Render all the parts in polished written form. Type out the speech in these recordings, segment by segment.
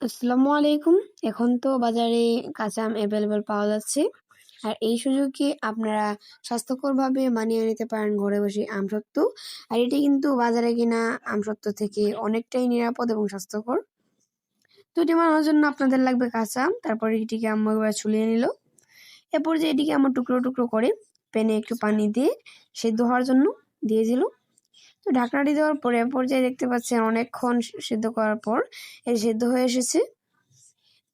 আসসালামু আলাইকুম। এখন তো বাজারে কাঁচা আম এভেলেবল পাওয়া যাচ্ছে। আর এই সুযোগে আপনারা স্বাস্থ্যকরভাবে মানিয়ে নিতে পারেন ঘরে বসে আমসত্ত্ব। আর এটি কিন্তু বাজারে কিনা আমসত্ত্ব থেকে অনেকটাই নিরাপদ এবং স্বাস্থ্যকর। তো এটি বানানোর জন্য আপনাদের লাগবে কাঁচা আম। তারপরে এটিকে আম্মু এবার ছুলিয়ে নিল। এরপর যে এটিকে আম্মু টুকরো টুকরো করে প্যানে একটু পানি দিয়ে সেদ্ধ হওয়ার জন্য দিয়ে দিল। তো ঢাকনাটি দেওয়ার পরে পর্যায়ে দেখতে পাচ্ছেন অনেকক্ষণ সিদ্ধ করার পর এটি সিদ্ধ হয়ে এসেছে।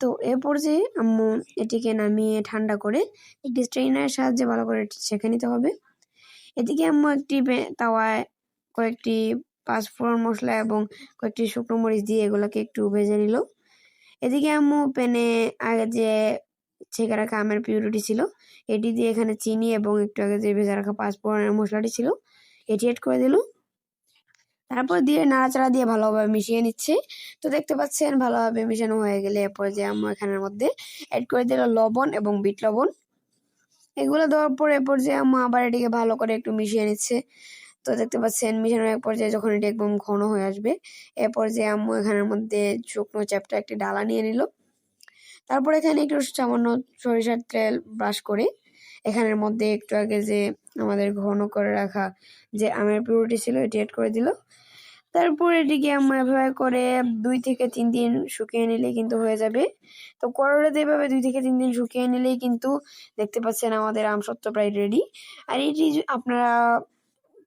তো এ পর্যায়ে আম্মু এটিকে নামিয়ে ঠান্ডা করে একটি স্ট্রেইনারের সাহায্যে ভালো করে ছেঁকে নিতে হবে। এদিকে আম্মু একটি তাওয়ায় কয়েকটি পাঁচফোড়ন মশলা এবং কয়েকটি শুকনো মরিচ দিয়ে এগুলোকে একটু ভেজে নিল। এদিকে আম্মু প্যানে আগে যে ছেঁকে রাখা আমের পিউরিটি ছিল এটি দিয়ে এখানে চিনি এবং একটু আগে যে ভেজে রাখা পাঁচফোড়নের মশলাটি ছিল এটি অ্যাড করে দিল। তারপর দিয়ে নাড়াচাড়া দিয়ে ভালোভাবে মিশিয়ে নিচ্ছে। তো দেখতে পাচ্ছেন ভালোভাবে মিশানো হয়ে গেলে এরপর যে আম্মু এখানের মধ্যে অ্যাড করে দিল লবণ এবং বিট লবণ। এগুলো দেওয়ার পর এরপর যে আম্মু আবার এটিকে ভালো করে একটু মিশিয়ে নিচ্ছে। তো দেখতে পাচ্ছেন মিশানোর এক পর্যায়ে যখন এটি একদম ঘন হয়ে আসবে এরপর যে আম্মু এখানের মধ্যে শুকনো চ্যাপ্টা একটি ডালা নিয়ে নিল। তারপর এখানে একটু সামান্য সরিষার তেল ব্রাশ করে এখানের মধ্যে একটু আগে যে আমাদের ঘন করে রাখা যে আমের পিউরিটি ছিল এটি অ্যাড করে দিল। তারপর এটিকে আম্মু এভাবে করে 2 থেকে 3 দিন শুকিয়ে নিলেই কিন্তু হয়ে যাবে। তো করলাতে এভাবে 2 থেকে 3 দিন শুকিয়ে নিলেই কিন্তু দেখতে পাচ্ছেন আমাদের আমসত্ত্ব প্রায় রেডি। আর এটি আপনারা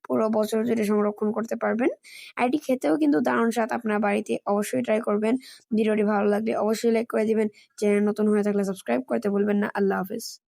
পুরো বছর জুড়ে সংরক্ষণ করতে পারবেন। আর এটি খেতেও কিন্তু দারুণ স্বাদ। আপনার বাড়িতে অবশ্যই ট্রাই করবেন। ভিডিওটি ভালো লাগলে অবশ্যই লাইক করে দিবেন। চ্যানেল নতুন হয়ে থাকলে সাবস্ক্রাইব করতে ভুলবেন না। আল্লাহ হাফেজ।